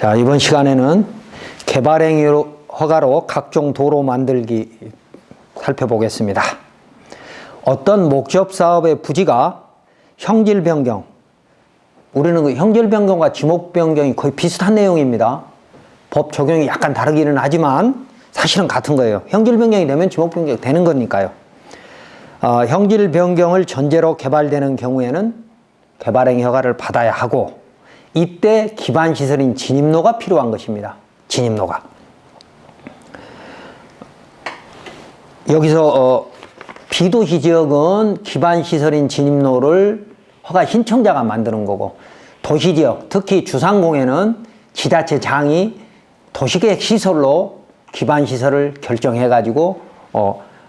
자, 이번 시간에는 개발행위 허가로 각종 도로 만들기 살펴보겠습니다. 어떤 목적 사업의 부지가 형질 변경, 우리는 그 형질 변경과 지목 변경이 거의 비슷한 내용입니다. 법 적용이 약간 다르기는 하지만 사실은 같은 거예요. 형질 변경이 되면 지목 변경이 되는 거니까요. 형질 변경을 전제로 개발되는 경우에는 개발행위 허가를 받아야 하고, 이때 기반시설인 진입로가 필요한 것입니다. 진입로가. 여기서 비도시 지역은 기반시설인 진입로를 허가 신청자가 만드는 거고, 도시지역, 특히 주상공에는 지자체장이 도시계획 시설로 기반시설을 결정해가지고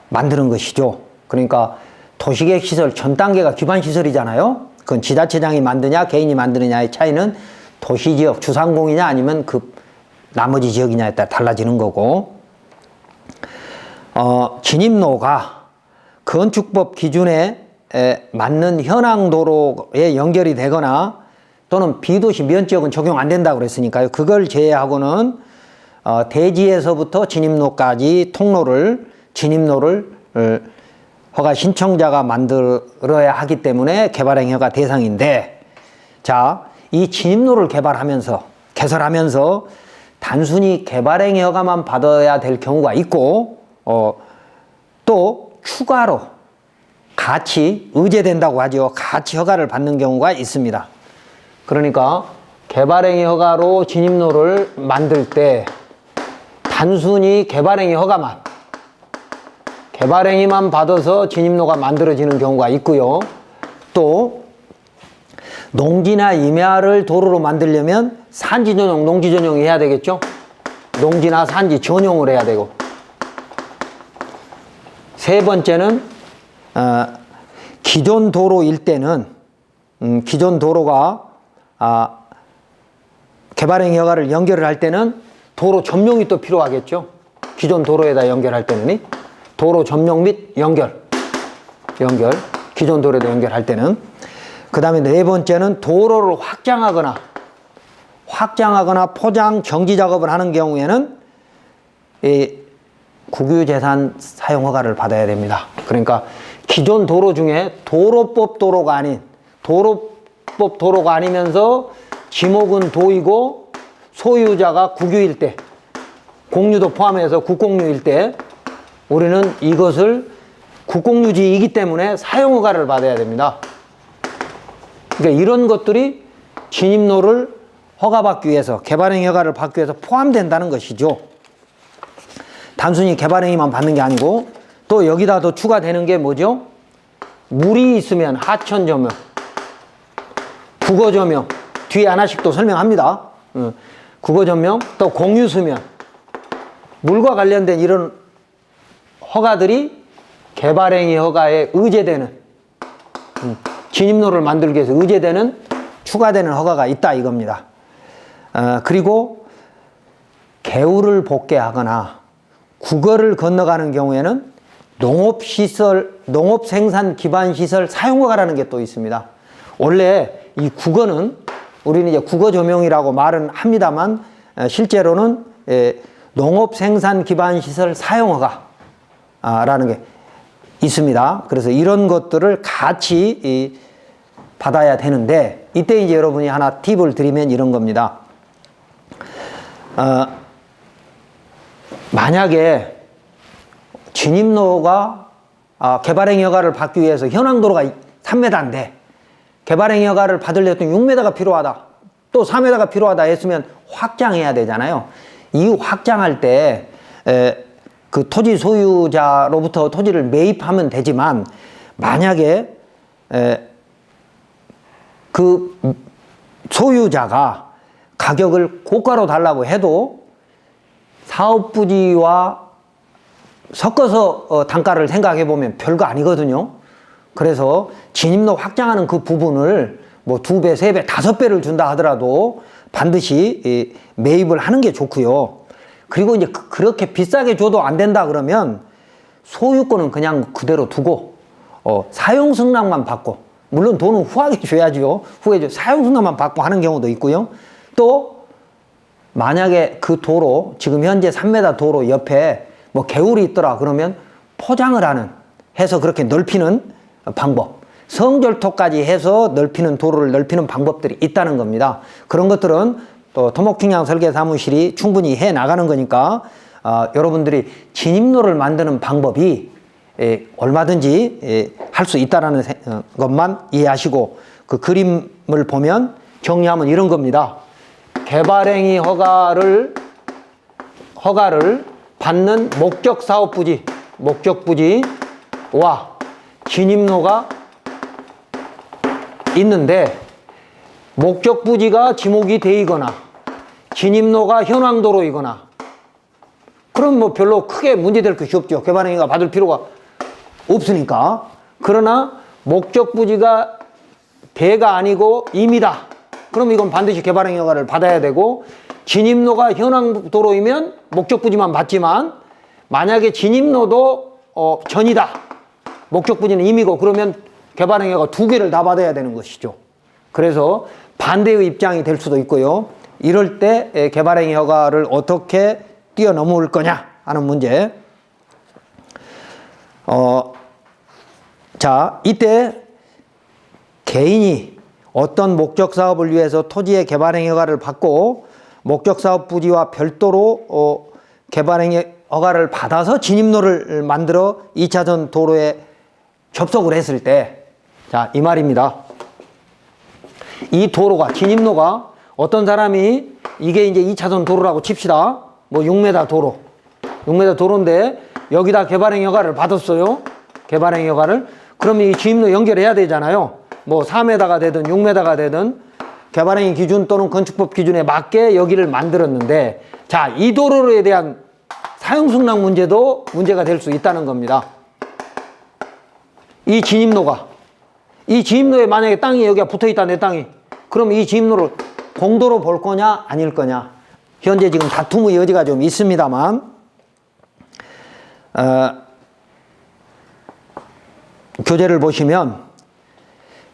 만드는 것이죠. 그러니까 도시계획 시설 전 단계가 기반시설이잖아요. 그건 지자체장이 만드냐 개인이 만드느냐의 차이는 도시지역, 주상공이냐 아니면 그 나머지 지역이냐에 따라 달라지는 거고, 진입로가 건축법 기준에 맞는 현황도로에 연결이 되거나 또는 비도시 면지역은 적용 안 된다고 그랬으니까요. 그걸 제외하고는 대지에서부터 진입로까지 진입로를 허가 신청자가 만들어야 하기 때문에 개발행위 허가 대상인데, 자, 이 진입로를 개설하면서 단순히 개발행위 허가만 받아야 될 경우가 있고, 또 추가로 같이 의제된다고 하죠. 같이 허가를 받는 경우가 있습니다. 그러니까 개발행위 허가로 진입로를 만들 때 단순히 개발행위만 받아서 진입로가 만들어지는 경우가 있고요. 또 농지나 임야를 도로로 만들려면 산지 전용, 농지 전용이 해야 되겠죠. 농지나 산지 전용을 해야 되고, 세 번째는 기존 도로일 때는 기존 도로가 개발행위 허가를 연결을 할 때는 도로 점용이 또 필요하겠죠. 기존 도로에다 연결할 때는 도로 점용 및 연결, 기존 도로에다 연결할 때는. 그 다음에 네 번째는 도로를 확장하거나 포장 정지 작업을 하는 경우에는 이 국유재산 사용 허가를 받아야 됩니다. 그러니까 기존 도로 중에 도로법 도로가 아니면서 지목은 도이고 소유자가 국유일 때, 공유도 포함해서 국공유일 때 우리는 이것을 국공유지이기 때문에 사용 허가를 받아야 됩니다. 그러니까 이런 것들이 진입로를 허가받기 위해서, 개발행위 허가를 받기 위해서 포함된다는 것이죠. 단순히 개발행위만 받는 게 아니고, 또 여기다 더 추가되는 게 뭐죠? 물이 있으면 하천 조명, 국어 조명, 뒤에 하나씩 또 설명합니다. 국어 조명, 또 공유 수면, 물과 관련된 이런 허가들이 개발행위 허가에 의제되는, 진입로를 만들기 위해서 의제되는 추가되는 허가가 있다 이겁니다. 그리고 개울을 복개하거나 국어를 건너가는 경우에는 농업생산 기반시설 사용허가라는 게 또 있습니다. 원래 이 국어는 우리는 이제 국어 조명이라고 말은 합니다만, 실제로는 농업생산 기반시설 사용허가라는 게 있습니다. 그래서 이런 것들을 같이 받아야 되는데, 이때 이제 여러분이 하나 팁을 드리면 이런 겁니다. 만약에 진입로가 개발행위 허가를 받기 위해서 현황도로가 3m인데 개발행위 허가를 받으려면 6m가 필요하다, 또 4m가 필요하다 했으면 확장해야 되잖아요. 이 확장할 때 그 토지 소유자로부터 토지를 매입하면 되지만, 만약에 그 소유자가 가격을 고가로 달라고 해도 사업부지와 섞어서 단가를 생각해 보면 별거 아니거든요. 그래서 진입로 확장하는 그 부분을 뭐 2배, 3배, 5배를 준다 하더라도 반드시 매입을 하는 게 좋고요. 그리고 이제 그렇게 비싸게 줘도 안 된다 그러면 소유권은 그냥 그대로 두고 사용 승낙만 받고, 물론 돈은 후하게 줘야죠. 후에 사용 승낙만 받고 하는 경우도 있고요. 또 만약에 그 도로, 지금 현재 3m 도로 옆에 뭐 개울이 있더라 그러면 포장을 해서 그렇게 넓히는 방법, 성절토까지 해서 넓히는 도로를 넓히는 방법들이 있다는 겁니다. 그런 것들은 또 토목측량 설계사무실이 충분히 해 나가는 거니까 여러분들이 진입로를 만드는 방법이 얼마든지 할 수 있다는 것만 이해하시고, 그 그림을 보면 정리하면 이런 겁니다. 개발행위 허가를 받는 목적부지와 진입로가 있는데, 목적부지가 지목이 돼 있거나 진입로가 현황도로이거나 그럼 뭐 별로 크게 문제될 것이 없죠. 개발행위가 받을 필요가 없으니까. 그러나 목적부지가 대가 아니고 임이다. 그럼 이건 반드시 개발행위 허가를 받아야 되고, 진입로가 현황도로이면 목적부지만 받지만 만약에 진입로도 전이다. 목적부지는 임이고 그러면 개발행위 허가 2개를 다 받아야 되는 것이죠. 그래서 반대의 입장이 될 수도 있고요. 이럴 때 개발행위 허가를 어떻게 뛰어넘을 거냐 하는 문제. 자, 이때 개인이 어떤 목적 사업을 위해서 토지의 개발행위 허가를 받고 목적 사업 부지와 별도로 개발행위 허가를 받아서 진입로를 만들어 2차선 도로에 접속을 했을 때, 자, 이 말입니다. 이 도로가, 진입로가 어떤 사람이 이게 이제 2차선 도로라고 칩시다. 뭐 6m 도로인데 여기다 개발행위 허가를 받았어요. 개발행위 허가를. 그러면 이 진입로 연결해야 되잖아요. 뭐 4m가 되든 6m가 되든 개발행위 기준 또는 건축법 기준에 맞게 여기를 만들었는데, 자, 이 도로에 대한 사용승낙 문제도 문제가 될 수 있다는 겁니다. 이 진입로에 만약에 땅이 여기가 붙어있다, 내 땅이. 그럼 이 진입로를 공도로 볼 거냐 아닐 거냐. 현재 지금 다툼의 여지가 좀 있습니다만, 교재를 보시면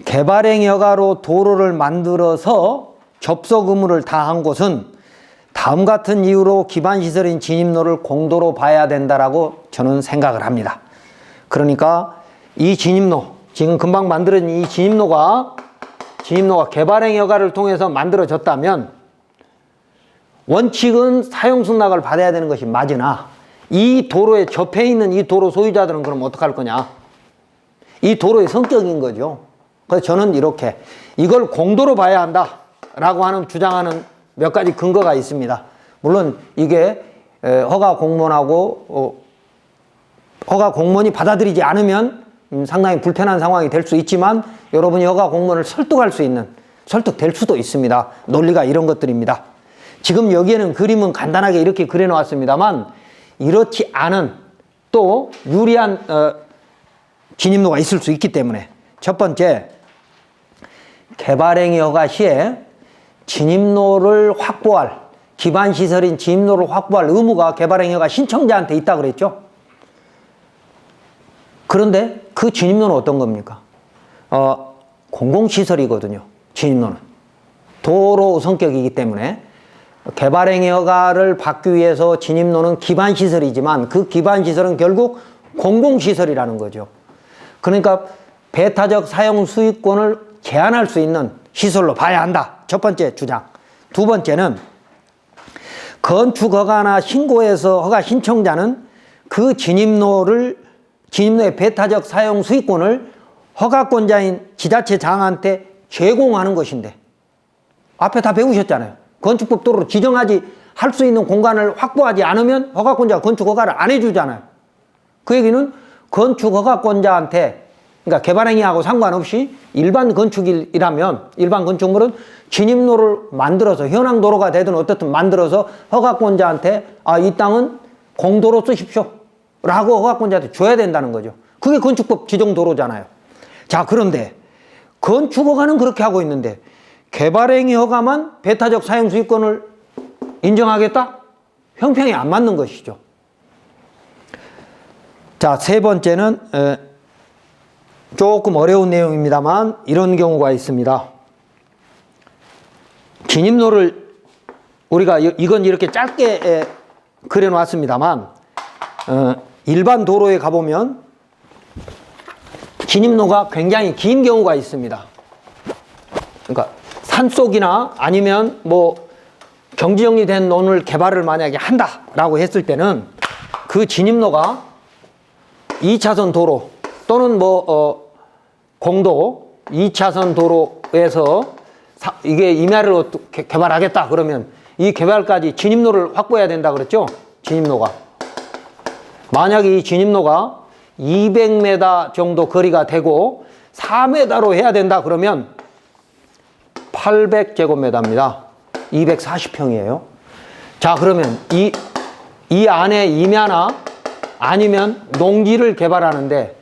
개발행위 허가로 도로를 만들어서 접속 의무를 다한 곳은 다음 같은 이유로 기반시설인 진입로를 공도로 봐야 된다라고 저는 생각을 합니다. 그러니까 이 진입로, 지금 금방 만들어진 이 진입로가 개발행위 허가를 통해서 만들어졌다면 원칙은 사용승낙을 받아야 되는 것이 맞으나, 이 도로에 접해 있는 이 도로 소유자들은 그럼 어떡할 거냐. 이 도로의 성격인 거죠. 그래서 저는 이렇게 이걸 공도로 봐야 한다 라고 하는 주장하는 몇 가지 근거가 있습니다. 물론 이게 허가 공무원이 받아들이지 않으면 상당히 불편한 상황이 될 수 있지만, 여러분이 허가 공무원을 설득될 수도 있습니다. 논리가 이런 것들입니다. 지금 여기에는 그림은 간단하게 이렇게 그려 놓았습니다만, 이렇지 않은 또 유리한 진입로가 있을 수 있기 때문에, 첫 번째, 개발행위 허가 시에 진입로를 확보할, 기반시설인 진입로를 확보할 의무가 개발행위 허가 신청자한테 있다고 그랬죠. 그런데 그 진입로는 어떤 겁니까? 공공시설이거든요. 진입로는 도로 성격이기 때문에 개발행위 허가를 받기 위해서 진입로는 기반시설이지만 그 기반시설은 결국 공공시설이라는 거죠. 그러니까 배타적 사용 수익권을 제한할 수 있는 시설로 봐야 한다. 첫 번째 주장. 두 번째는 건축허가나 신고에서 허가 신청자는 그 진입로의 배타적 사용 수익권을 허가권자인 지자체장한테 제공하는 것인데, 앞에 다 배우셨잖아요. 건축법 도로로 지정하지 할 수 있는 공간을 확보하지 않으면 허가권자가 건축허가를 안 해주잖아요. 그 얘기는 건축허가권자한테, 그러니까 개발행위하고 상관없이 일반 건축이라면, 일반 건축물은 진입로를 만들어서 현황도로가 되든 어떻든 만들어서 허가권자한테 이 땅은 공도로 쓰십시오 라고 허가권자한테 줘야 된다는 거죠. 그게 건축법 지정도로잖아요. 자, 그런데 건축허가는 그렇게 하고 있는데 개발행위 허가만 배타적 사용수익권을 인정하겠다? 형평이 안 맞는 것이죠. 자, 세 번째는 조금 어려운 내용입니다만 이런 경우가 있습니다. 진입로를 우리가 이건 이렇게 짧게 그려놨습니다만 일반 도로에 가보면 진입로가 굉장히 긴 경우가 있습니다. 그러니까 산속이나 아니면 뭐 경지정리된 논을 개발을 만약에 한다라고 했을 때는 그 진입로가 2차선 도로 또는 뭐 공도 2차선 도로에서 이게 임야를 어떻게 개발하겠다 그러면 이 개발까지 진입로를 확보해야 된다 그랬죠? 진입로가. 만약에 이 진입로가 200m 정도 거리가 되고 4m로 해야 된다 그러면 800제곱미터입니다. 240평이에요. 자, 그러면 이 안에 임야나 아니면 농지를 개발하는데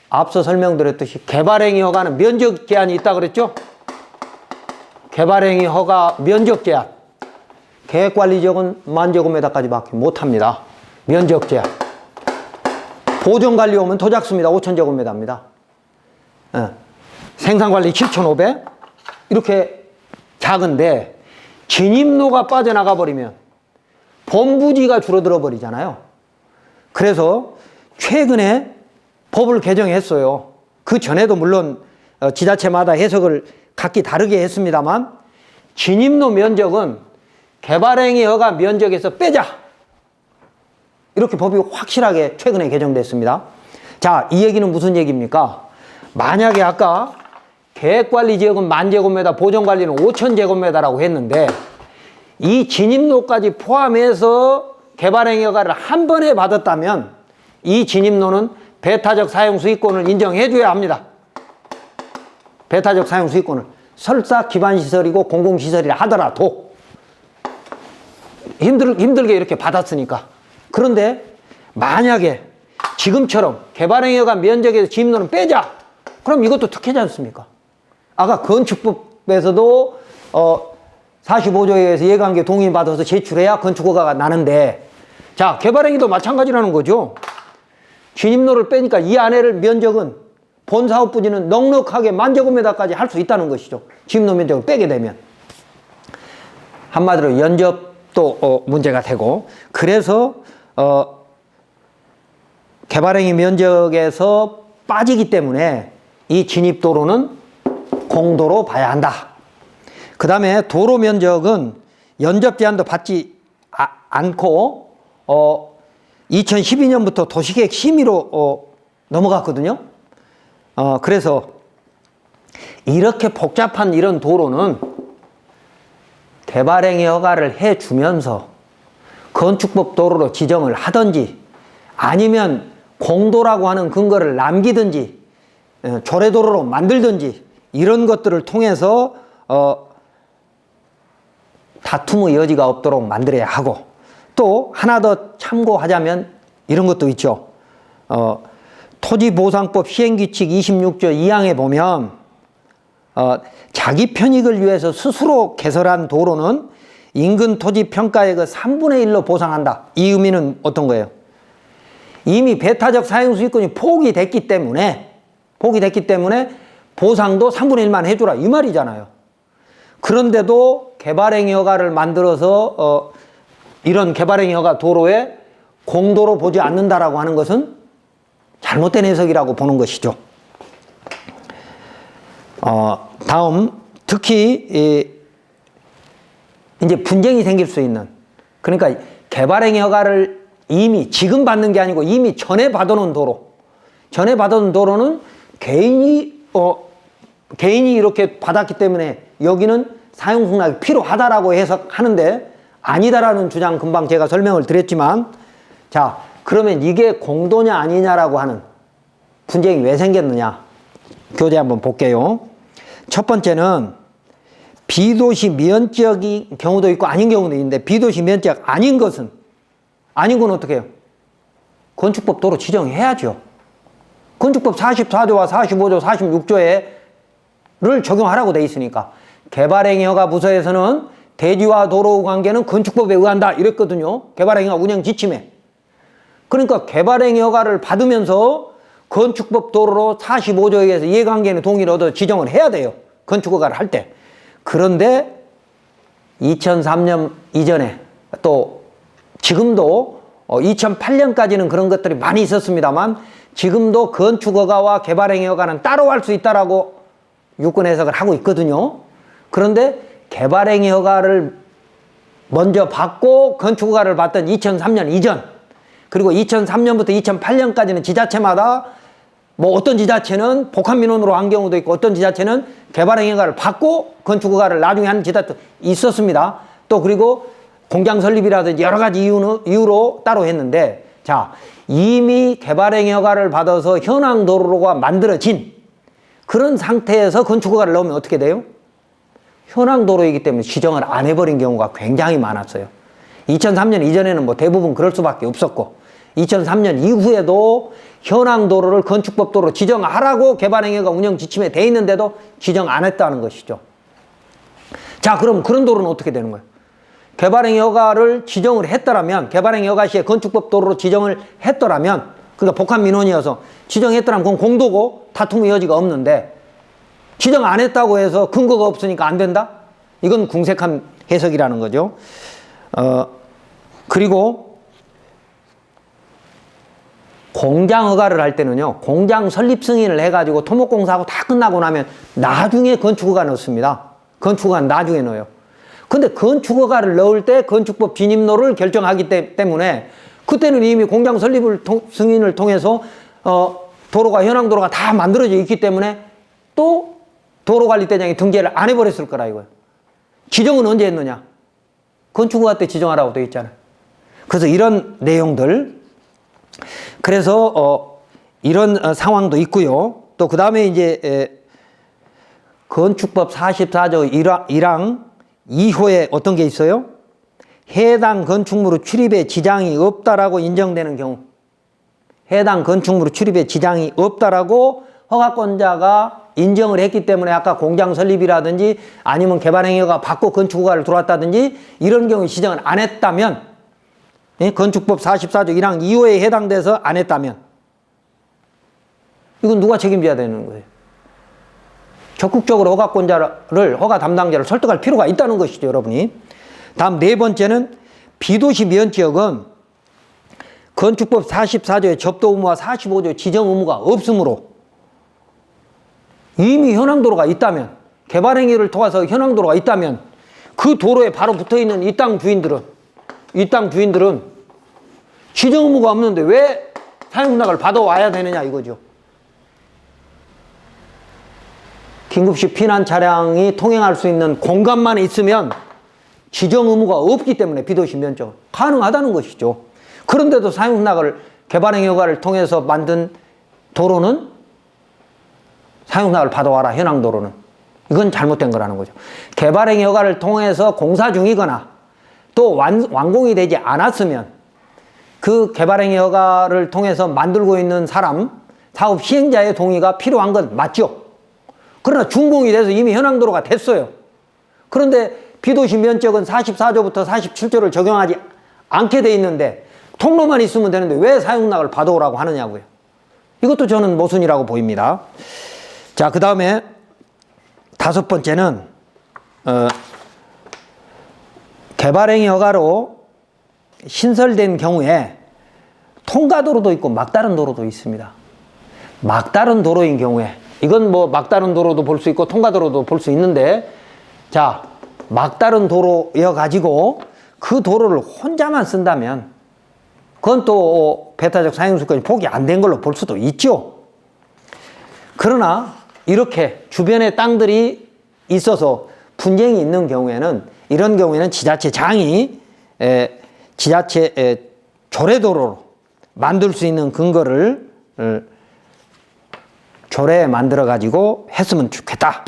앞서 설명드렸듯이 개발행위 허가는 면적 제한이 있다 그랬죠? 개발행위 허가 면적 제한. 계획관리지역은 10,000제곱미터까지밖에 못합니다. 면적 제한. 보존관리 오면 도작수입니다. 5,000제곱미터입니다. 생산관리 7,500. 이렇게 작은데 진입로가 빠져나가 버리면 본부지가 줄어들어 버리잖아요. 그래서 최근에 법을 개정했어요. 그 전에도 물론 지자체마다 해석을 각기 다르게 했습니다만 진입로 면적은 개발행위 허가 면적에서 빼자. 이렇게 법이 확실하게 최근에 개정됐습니다. 자, 이 얘기는 무슨 얘기입니까? 만약에 아까 계획관리지역은 10,000제곱미터, 보존관리는 5,000제곱미터라고 했는데 이 진입로까지 포함해서 개발행위 허가를 한 번에 받았다면 이 진입로는 배타적 사용 수익권을 인정해 줘야 합니다. 배타적 사용 수익권을. 설사 기반시설이고 공공시설이라 하더라도 힘들게 이렇게 받았으니까. 그런데 만약에 지금처럼 개발행위 허가 면적에서 진입로는 빼자. 그럼 이것도 특혜지 않습니까? 아까 건축법에서도 45조에 의해서 이해관계 동의받아서 제출해야 건축허가가 나는데 자, 개발행위도 마찬가지라는 거죠. 진입로를 빼니까 이 안에를 면적은 본 사업 부지는 넉넉하게 10,000제곱미터까지 할 수 있다는 것이죠. 진입로 면적을 빼게 되면. 한마디로 연접도 문제가 되고 그래서 개발행위 면적에서 빠지기 때문에 이 진입도로는 공도로 봐야 한다. 그 다음에 도로 면적은 연접 제한도 받지 않고 2012년부터 도시계획 심의로 넘어갔거든요. 그래서 이렇게 복잡한 이런 도로는 개발행위 허가를 해주면서 건축법 도로로 지정을 하든지 아니면 공도라고 하는 근거를 남기든지 조례도로로 만들든지 이런 것들을 통해서 다툼의 여지가 없도록 만들어야 하고 또 하나 더 참고하자면 이런 것도 있죠. 토지보상법 시행규칙 26조 2항에 보면 자기 편익을 위해서 스스로 개설한 도로는 인근 토지 평가액의 3분의 1로 보상한다. 이 의미는 어떤 거예요? 이미 배타적 사용수익권이 포기됐기 때문에 보상도 3분의 1만 해주라 이 말이잖아요. 그런데도 개발행위 허가를 만들어서 이런 개발행위 허가 도로에 공도로 보지 않는다라고 하는 것은 잘못된 해석이라고 보는 것이죠. 다음 특히 이제 분쟁이 생길 수 있는 그러니까 개발행위 허가를 이미 지금 받는 게 아니고 이미 전에 받아놓은 도로 전에 받아놓은 도로는 개인이 이렇게 받았기 때문에 여기는 사용승낙이 필요하다라고 해석하는데 아니다라는 주장 금방 제가 설명을 드렸지만 자 그러면 이게 공도냐 아니냐라고 하는 분쟁이 왜 생겼느냐 교재 한번 볼게요. 첫 번째는 비도시 면적인 경우도 있고 아닌 경우도 있는데 비도시 면적 아닌 건 어떻게 해요? 건축법 도로 지정해야죠. 건축법 44조와 45조, 46조를 적용하라고 돼 있으니까 개발행위 허가 부서에서는 대지와 도로 관계는 건축법에 의한다 이랬거든요. 개발행위 허가 운영 지침에. 그러니까 개발행위 허가를 받으면서 건축법 도로로 45조에 의해서 이해관계는 동의를 얻어 지정을 해야 돼요. 건축허가를 할 때. 그런데 2003년 이전에 또 지금도 2008년까지는 그런 것들이 많이 있었습니다만 지금도 건축허가와 개발행위허가는 따로 할 수 있다라고 유권 해석을 하고 있거든요. 그런데 개발행위허가를 먼저 받고 건축허가를 받던 2003년 이전, 그리고 2003년부터 2008년까지는 지자체마다 뭐 어떤 지자체는 복합민원으로 한 경우도 있고 어떤 지자체는 개발행위허가를 받고 건축허가를 나중에 하는 지자체도 있었습니다. 또 그리고 공장 설립이라든지 여러 가지 이유로 따로 했는데, 자, 이미 개발행위허가를 받아서 현황 도로가 만들어진 그런 상태에서 건축허가를 넣으면 어떻게 돼요? 현황 도로이기 때문에 지정을 안 해버린 경우가 굉장히 많았어요. 2003년 이전에는 뭐 대부분 그럴 수밖에 없었고 2003년 이후에도 현황 도로를 건축법 도로 지정하라고 개발행위허가 운영 지침에 돼 있는데도 지정 안 했다는 것이죠. 자, 그럼 그런 도로는 어떻게 되는 거예요? 개발행위허가를 지정을 했더라면, 개발행위허가 시에 건축법 도로로 지정을 했더라면, 그러니까 복합민원이어서 지정했더라면 그건 공도고 다툼의 여지가 없는데 지정 안 했다고 해서 근거가 없으니까 안 된다? 이건 궁색한 해석이라는 거죠. 그리고 공장 허가를 할 때는요, 공장 설립 승인을 해가지고 토목공사하고 다 끝나고 나면 나중에 건축허가 넣습니다. 건축허가는 나중에 넣어요. 근데 건축허가를 넣을 때 건축법 진입로를 결정하기 때문에 그때는 이미 공장 설립을 승인을 통해서 도로가 현황도로가 다 만들어져 있기 때문에 또 도로관리대장이 등재를 안 해버렸을 거라 이거예요. 지정은 언제 했느냐? 건축허가 때 지정하라고 되어 있잖아요. 그래서 이런 내용들, 그래서 이런 상황도 있고요. 또 그 다음에 이제 건축법 44조 1항 2호에 어떤 게 있어요? 해당 건축물의 출입에 지장이 없다라고 인정되는 경우, 해당 건축물의 출입에 지장이 없다라고 허가권자가 인정을 했기 때문에 아까 공장 설립이라든지 아니면 개발행위허가 받고 건축허가를 들어왔다든지 이런 경우에 지정을 안 했다면, 건축법 44조 1항 2호에 해당돼서 안 했다면 이건 누가 책임져야 되는 거예요? 적극적으로 허가권자를, 허가 담당자를 설득할 필요가 있다는 것이죠, 여러분이. 다음 네 번째는 비도시 면지역은 건축법 44조의 접도 의무와 45조 지정 의무가 없으므로 이미 현황도로가 있다면, 개발행위를 통해서 현황도로가 있다면 그 도로에 바로 붙어있는 이 땅 주인들은 지정 의무가 없는데 왜 사용허가를 받아와야 되느냐 이거죠. 긴급시 피난 차량이 통행할 수 있는 공간만 있으면 지정 의무가 없기 때문에 비도시 면적 가능하다는 것이죠. 그런데도 사용허가를, 개발행위허가를 통해서 만든 도로는 사용허가를 받아와라, 현황도로는. 이건 잘못된 거라는 거죠. 개발행위허가를 통해서 공사 중이거나 또 완공이 되지 않았으면 그 개발행위허가를 통해서 만들고 있는 사람, 사업 시행자의 동의가 필요한 건 맞죠. 그러나 준공이 돼서 이미 현황도로가 됐어요. 그런데 비도시 면적은 44조부터 47조를 적용하지 않게 돼 있는데 통로만 있으면 되는데 왜 사용허가를 받아오라고 하느냐고요. 이것도 저는 모순이라고 보입니다. 자, 그 다음에 다섯 번째는 개발행위허가로 신설된 경우에 통과도로도 있고 막다른 도로도 있습니다. 막다른 도로인 경우에, 이건 뭐 막다른 도로도 볼 수 있고 통과도로도 볼 수 있는데, 자, 막다른 도로여 가지고 그 도로를 혼자만 쓴다면 그건 또 배타적 사용수권이 포기 안 된 걸로 볼 수도 있죠. 그러나 이렇게 주변에 땅들이 있어서 분쟁이 있는 경우에는, 이런 경우에는 지자체장이 지자체 조례도로로 만들 수 있는 근거를 조례에 만들어 가지고 했으면 좋겠다.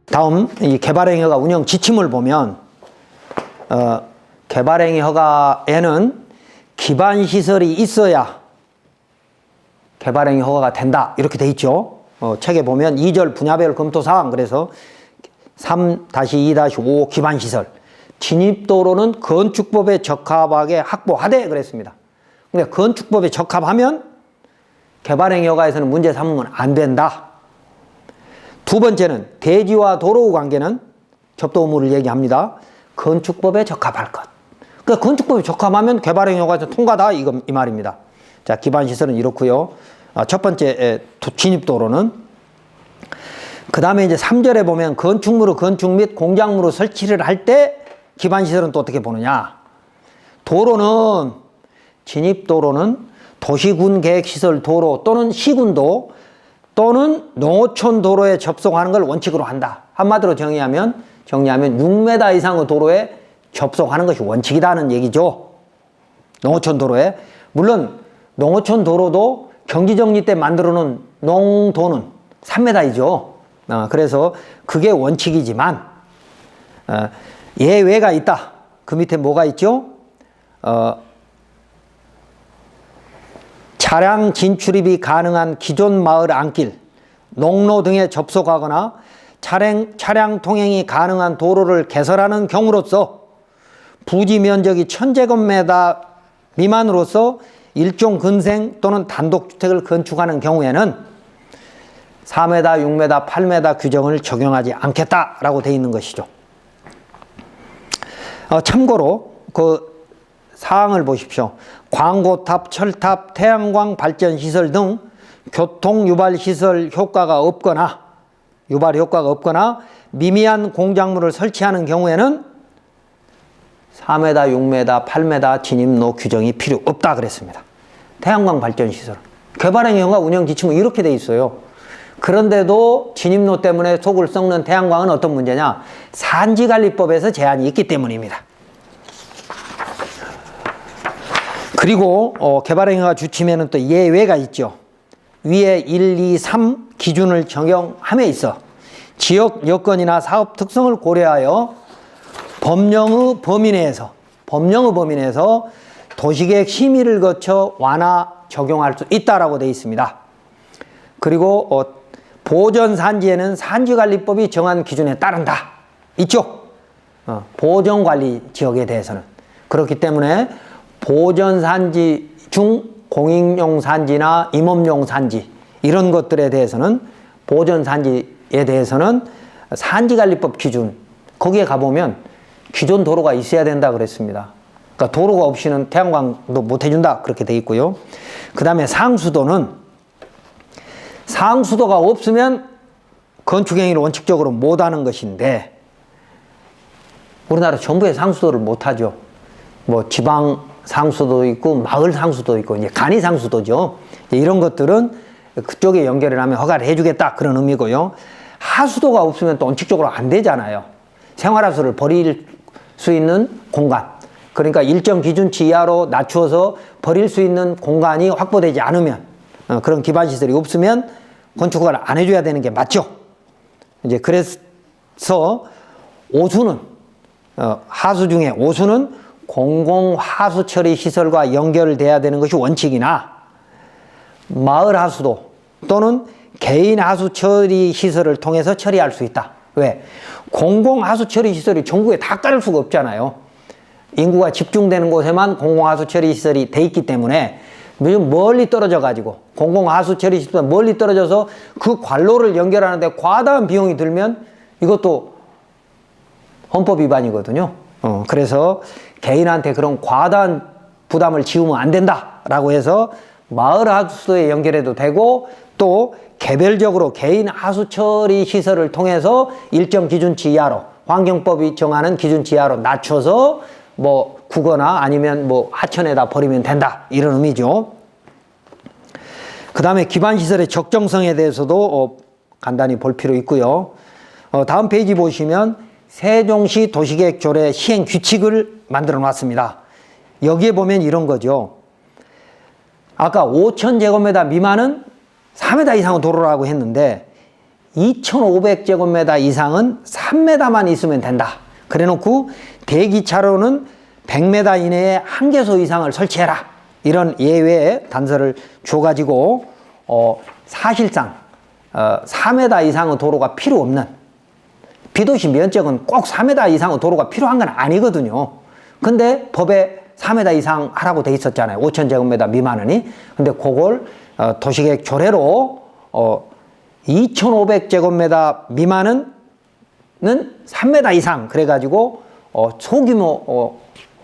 다음 이 개발행위허가 운영 지침을 보면 개발행위허가에는 기반시설이 있어야 개발행위허가가 된다 이렇게 돼 있죠. 책에 보면 2절 분야별 검토사항, 그래서 3-2-5 기반시설, 진입도로는 건축법에 적합하게 확보하되 그랬습니다. 근데 건축법에 적합하면 개발행위 허가에서는 문제 삼으면 안 된다. 두 번째는 대지와 도로의 관계는 접도 의무를 얘기합니다. 건축법에 적합할 것. 그러니까 건축법에 적합하면 개발행위 허가에서 통과다 이 말입니다. 자, 기반시설은 이렇고요. 첫 번째 진입도로는 그 다음에 이제 3절에 보면 건축물의 건축 및 공작물의 설치를 할 때 기반시설은 또 어떻게 보느냐. 도로는 진입도로는 도시군 계획시설 도로 또는 시군도 또는 농어촌 도로에 접속하는 걸 원칙으로 한다. 한마디로 정의하면 6m 이상의 도로에 접속하는 것이 원칙이라는 얘기죠. 농어촌 도로에. 물론 농어촌 도로도 경지정리 때 만들어 놓은 농도는 3m이죠. 그래서 그게 원칙이지만 예외가 있다. 그 밑에 뭐가 있죠? 차량 진출입이 가능한 기존 마을 안길, 농로 등에 접속하거나 차량 통행이 가능한 도로를 개설하는 경우로서 부지 면적이 1000제곱미터 미만으로서 일종 근생 또는 단독주택을 건축하는 경우에는 4m, 6m, 8m 규정을 적용하지 않겠다라고 되어 있는 것이죠. 참고로 그 사항을 보십시오. 광고탑, 철탑, 태양광 발전시설 등 교통 유발 효과가 없거나 미미한 공작물을 설치하는 경우에는 4m, 6m, 8m 진입로 규정이 필요 없다 그랬습니다. 태양광 발전시설. 개발행위 허가 운영 지침은 이렇게 돼 있어요. 그런데도 진입로 때문에 속을 썩는 태양광은 어떤 문제냐? 산지관리법에서 제한이 있기 때문입니다. 그리고 개발행위가 주침에는 또 예외가 있죠. 위에 1, 2, 3 기준을 적용함에 있어 지역 여건이나 사업 특성을 고려하여 법령의 범위 내에서 도시계획 심의를 거쳐 완화 적용할 수 있다라고 되어 있습니다. 그리고 보전산지에는 산지관리법이 정한 기준에 따른다. 있죠? 보전관리 지역에 대해서는. 그렇기 때문에 보전산지 중 공익용 산지나 임업용 산지 이런 것들에 대해서는 보전산지에 대해서는 산지관리법 기준 거기에 가보면 기존 도로가 있어야 된다 그랬습니다. 그러니까 도로가 없이는 태양광도 못 해준다 그렇게 돼 있고요. 그 다음에 상수도가 없으면 건축행위를 원칙적으로 못하는 것인데 우리나라 전부에 상수도를 못하죠. 뭐 지방 상수도 있고 마을 상수도 있고 이제 간이 상수도죠. 이런 것들은 그쪽에 연결을 하면 허가를 해주겠다 그런 의미고요. 하수도가 없으면 또 원칙적으로 안 되잖아요. 생활하수를 버릴 수 있는 공간, 그러니까 일정 기준치 이하로 낮추어서 버릴 수 있는 공간이 확보되지 않으면 그런 기반시설이 없으면 건축허가를 안 해줘야 되는 게 맞죠. 이제 그래서 오수는 하수 중에 오수는 공공하수 처리 시설과 연결돼야 되는 것이 원칙이나 마을 하수도 또는 개인 하수 처리 시설을 통해서 처리할 수 있다. 왜? 공공하수 처리 시설이 전국에 다 깔을 수가 없잖아요. 인구가 집중되는 곳에만 공공하수 처리 시설이 돼 있기 때문에 멀리 떨어져 가지고 공공하수 처리 시설 멀리 떨어져서 그 관로를 연결하는데 과다한 비용이 들면 이것도 헌법 위반이거든요. 그래서 개인한테 그런 과다한 부담을 지우면 안 된다라고 해서 마을 하수도에 연결해도 되고 또 개별적으로 개인 하수 처리 시설을 통해서 일정 기준치 이하로 환경법이 정하는 기준치 이하로 낮춰서 뭐 구거나 아니면 뭐 하천에다 버리면 된다 이런 의미죠. 그 다음에 기반시설의 적정성에 대해서도 간단히 볼 필요 있고요. 다음 페이지 보시면 세종시 도시계획조례 시행 규칙을 만들어 놨습니다. 여기에 보면 이런 거죠. 아까 5,000제곱미터 미만은 4m 이상은 도로라고 했는데 2,500제곱미터 이상은 3m만 있으면 된다. 그래 놓고 대기차로는 100m 이내에 한 개소 이상을 설치해라. 이런 예외 단서를 줘가지고 사실상 4m 이상의 도로가 필요 없는 비도시 면적은 꼭 4m 이상의 도로가 필요한 건 아니거든요. 근데 법에 4m 이상 하라고 돼 있었잖아요. 5,000제곱미터 미만은이. 근데 그걸 도시계획 조례로 2,500제곱미터 미만은 3m 이상 그래가지고 소규모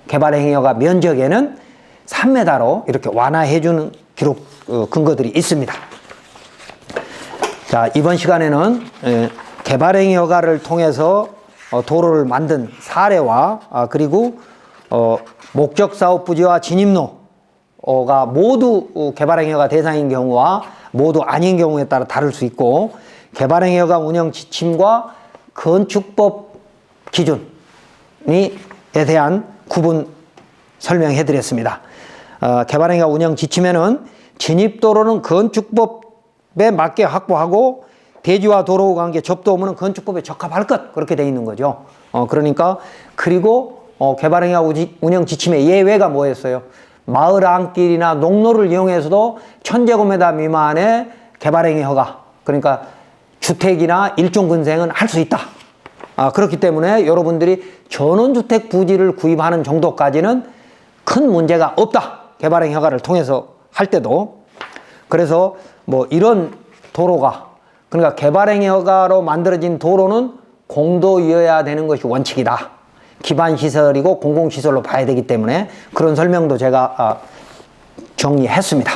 개발행위허가 면적에는 3m로 이렇게 완화해주는 기록 근거들이 있습니다. 자, 이번 시간에는 개발행위 허가를 통해서 도로를 만든 사례와 그리고 목적사업 부지와 진입로가 모두 개발행위 허가 대상인 경우와 모두 아닌 경우에 따라 다를 수 있고 개발행위 허가 운영 지침과 건축법 기준에 대한 구분 설명해 드렸습니다. 개발행위 허가 운영 지침에는 진입도로는 건축법에 맞게 확보하고 대지와 도로 관계 접도음은 건축법에 적합할 것 그렇게 돼 있는 거죠. 그러니까 그리고 개발행위 허가 운영 지침의 예외가 뭐였어요? 마을 안길이나 농로를 이용해서도 1,000제곱미터 미만의 개발행위 허가 그러니까 주택이나 일종근생은 할 수 있다. 그렇기 때문에 여러분들이 전원주택 부지를 구입하는 정도까지는 큰 문제가 없다. 개발행위 허가를 통해서 할 때도. 그래서 뭐 이런 도로가 그러니까 개발행위 허가로 만들어진 도로는 공도이어야 되는 것이 원칙이다. 기반시설이고 공공시설로 봐야 되기 때문에 그런 설명도 제가 정리했습니다.